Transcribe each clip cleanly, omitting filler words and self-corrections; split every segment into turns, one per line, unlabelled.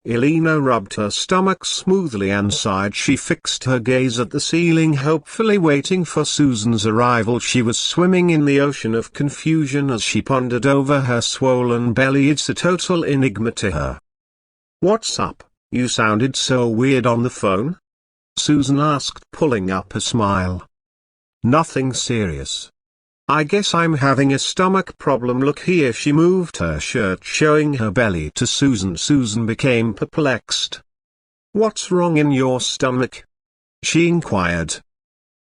Elena rubbed her stomach smoothly and sighed. She fixed her gaze at the ceiling, hopefully waiting for Susan's arrival. She was swimming in the ocean of confusion as she pondered over her swollen belly. It's a total enigma to her. "What's up? You sounded so weird on the phone?" Susan asked, pulling up a smile. "Nothing serious. I guess I'm having a stomach problem. Look here." She moved her shirt, showing her belly to Susan. Susan became perplexed. "What's wrong in your stomach?" she inquired.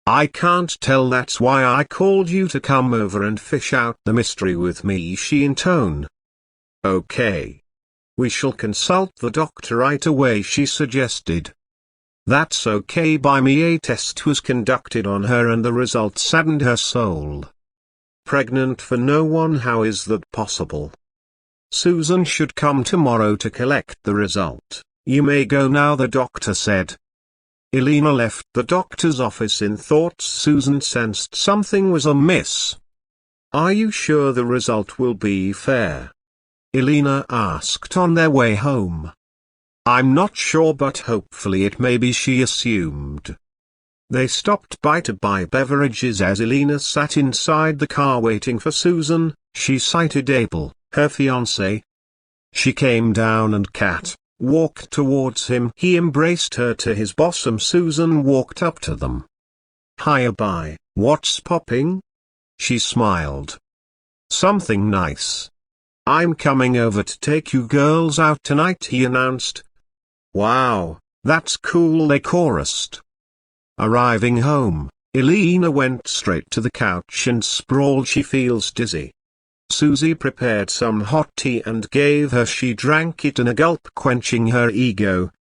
"I can't tell. That's why I called you to come over and fish out the mystery with me," she intoned. "Okay. We shall consult the doctor right away," she suggested. "That's okay by me." A test was conducted on her and the results saddened her soul. "Pregnant for no one? How is that possible?" "Susan should come tomorrow to collect the result. You may go now," the doctor said. Elena left the doctor's office in thoughts. Susan sensed something was amiss. "Are you sure the result will be fair?" Elena asked on their way home. "I'm not sure, but hopefully it may be," she assumed. They stopped by to buy beverages. As Elena sat inside the car waiting for Susan, she sighted Abel, her fiancé. She came down and walked towards him. He embraced her to his bosom. Susan walked up to them. "Hiya, bye. What's popping?" she smiled. "Something nice. I'm coming over to take you girls out tonight," he announced. "Wow, that's cool," they chorused. Arriving home, Elena went straight to the couch and sprawled. She feels dizzy. Susie prepared some hot tea and gave her. She drank it in a gulp, quenching her ego.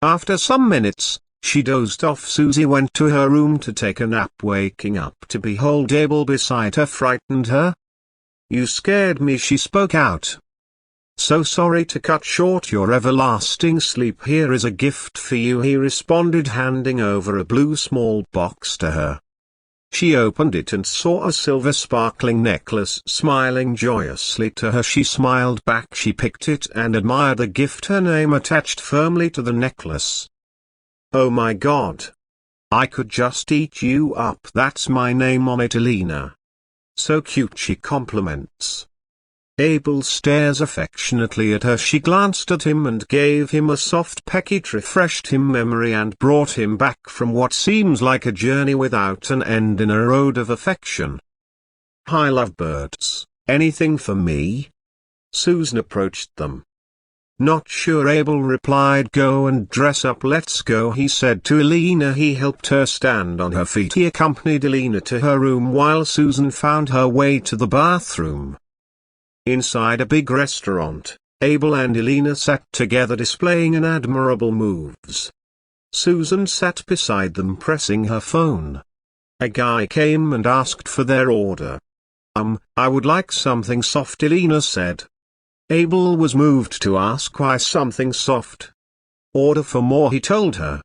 After some minutes, she dozed off. Susie went to her room to take a nap. Waking up to behold Abel beside her frightened her. "You scared me," she spoke out. "So sorry to cut short your everlasting sleep. Here is a gift for you," he responded, handing over a blue small box to her. She opened it and saw a silver sparkling necklace. Smiling joyously to her, she smiled back. She picked it and admired the gift, her name attached firmly to the necklace. "Oh my God! I could just eat you up. That's my name on it, Elena. So cute," she compliments. Abel stares affectionately at her. She glanced at him and gave him a soft peck. It refreshed him memory and brought him back from what seems like a journey without an end in a road of affection. "Hi lovebirds, anything for me?" Susan approached them. "Not sure," Abel replied. "Go and dress up. Let's go," he said to Elena. He helped her stand on her feet. He accompanied Elena to her room while Susan found her way to the bathroom. Inside a big restaurant, Abel and Elena sat together, displaying an admirable moves. Susan sat beside them, pressing her phone. A guy came and asked for their order. I would like something soft," Elena said. Abel was moved to ask why something soft. "Order for more," he told her.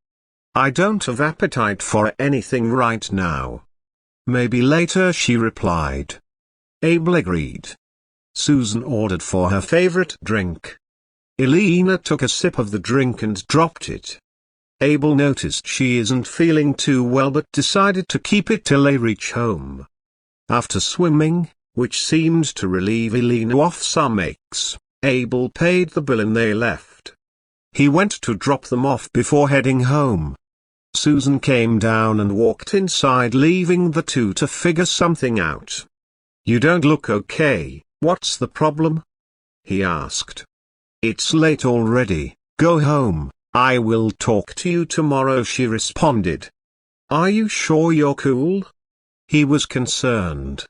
"I don't have appetite for anything right now." "Maybe later," she replied. Abel agreed. Susan ordered for her favorite drink. Elena took a sip of the drink and dropped it. Abel noticed she isn't feeling too well but decided to keep it till they reach home. After swimming, which seemed to relieve Elena of some aches, Abel paid the bill and they left. He went to drop them off before heading home. Susan came down and walked inside, leaving the two to figure something out. "You don't look okay. What's the problem?" he asked. "It's late already. Go home. I will talk to you tomorrow," she responded. "Are you sure you're cool?" He was concerned.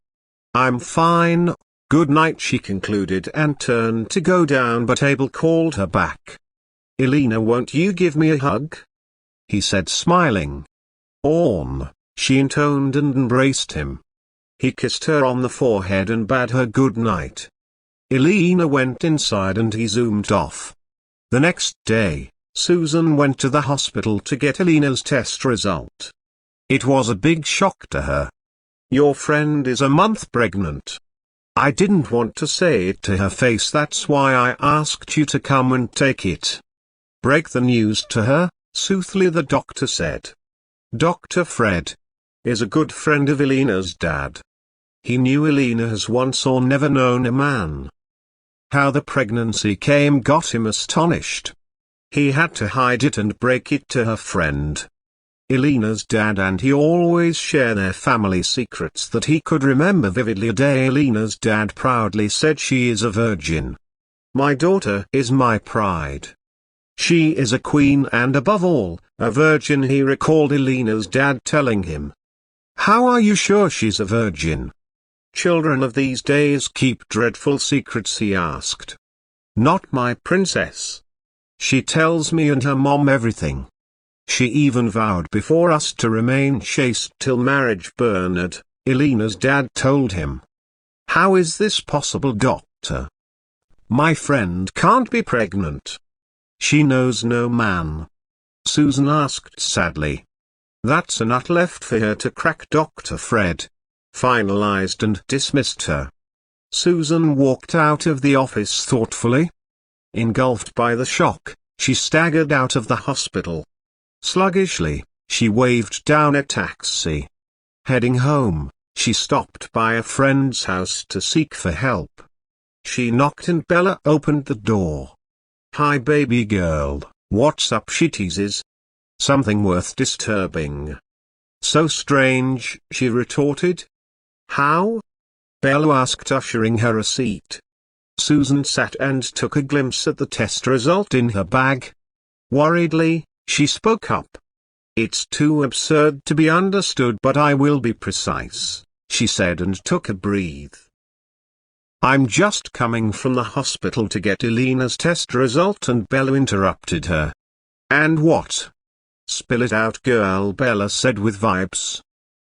"I'm fine. Good night," she concluded and turned to go down, but Abel called her back. "Elena, won't you give me a hug?" he said, smiling. She intoned and embraced him. He kissed her on the forehead and bade her good night. Elena went inside and he zoomed off. The next day, Susan went to the hospital to get Elena's test result. It was a big shock to her. "Your friend is a month pregnant." I didn't want to say it to her face. "That's why I asked you to come and take it." Break the news to her, soothingly the doctor said. Dr. Fred is a good friend of Elena's dad. He knew Elena has once or never known a man. How the pregnancy came got him astonished. He had to hide it and break it to her friend. Elena's dad and he always share their family secrets that he could remember vividly. A day Elena's dad proudly said she is a virgin. My daughter is my pride. She is a queen and above all, a virgin, he recalled Elena's dad telling him. How are you sure she's a virgin? Children of these days keep dreadful secrets, he asked. Not my princess. She tells me and her mom everything. She even vowed before us to remain chaste till marriage. Bernard, Elena's dad told him. How is this possible, doctor? My friend can't be pregnant. She knows no man. Susan asked sadly. That's a nut left for her to crack. Dr. Fred finalized and dismissed her. Susan walked out of the office thoughtfully. Engulfed by the shock, she staggered out of the hospital. Sluggishly, she waved down a taxi. Heading home, she stopped by a friend's house to seek for help. She knocked and Bella opened the door. Hi baby girl, what's up, she teases. Something worth disturbing. So strange, she retorted. How? Bella asked, ushering her a seat. Susan sat and took a glimpse at the test result in her bag. Worriedly, she spoke up. It's too absurd to be understood, but I will be precise, she said and took a breath. I'm just coming from the hospital to get Elena's test result, and Bella interrupted her. And what? Spill it out, girl, Bella said with vibes.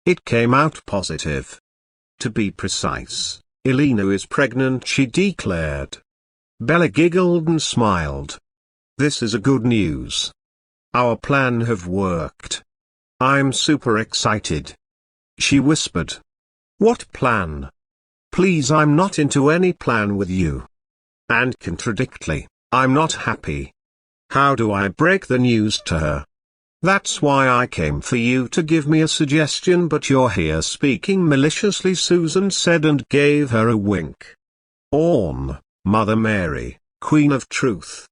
It came out positive. To be precise, Elena is pregnant, she declared. Bella giggled and smiled. This is a good news. Our plan have worked. I'm super excited. She whispered. What plan? Please, I'm not into any plan with you. And contradictory, I'm not happy. How do I break the news to her? That's why I came for you to give me a suggestion, but you're here speaking maliciously, Susan said and gave her a wink. On, Mother Mary, Queen of Truth.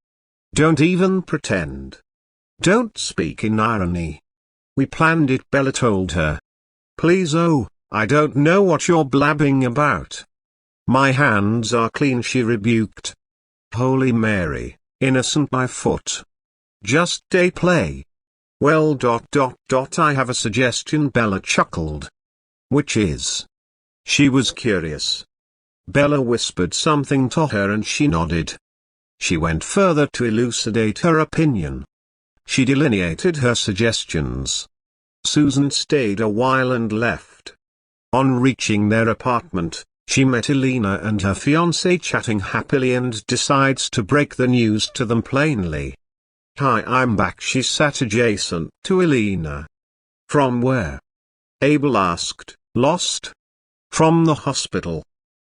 Don't even pretend. Don't speak in irony. We planned it, Bella told her. Please, oh, I don't know what you're blabbing about. My hands are clean, she rebuked. Holy Mary, innocent my foot. Just day play. Well, I have a suggestion, Bella chuckled. Which is? She was curious. Bella whispered something to her and she nodded. She went further to elucidate her opinion. She delineated her suggestions. Susan stayed a while and left. On reaching their apartment, she met Elena and her fiancé chatting happily and decides to break the news to them plainly. Hi, I'm back. She sat adjacent to Elena. From where? Abel asked. Lost? From the hospital.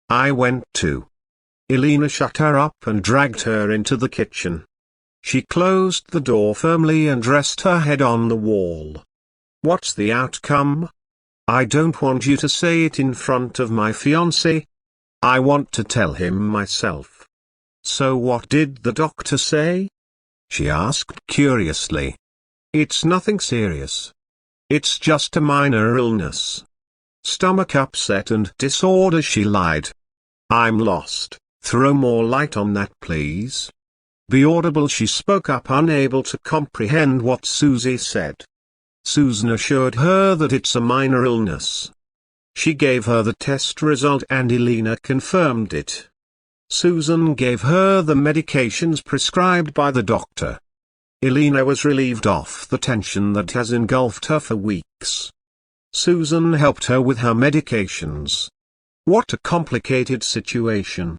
I went too. Elena shut her up and dragged her into the kitchen. She closed the door firmly and rested her head on the wall. What's the outcome? I don't want you to say it in front of my fiancé. I want to tell him myself. So what did the doctor say? She asked curiously. It's nothing serious. It's just a minor illness. Stomach upset and disorder, she lied. I'm lost. Throw more light on that, please. Be audible, she spoke up, unable to comprehend what Susie said. Susan assured her that it's a minor illness. She gave her the test result and Elena confirmed it. Susan gave her the medications prescribed by the doctor. Elena was relieved of the tension that has engulfed her for weeks. Susan helped her with her medications. What a complicated situation.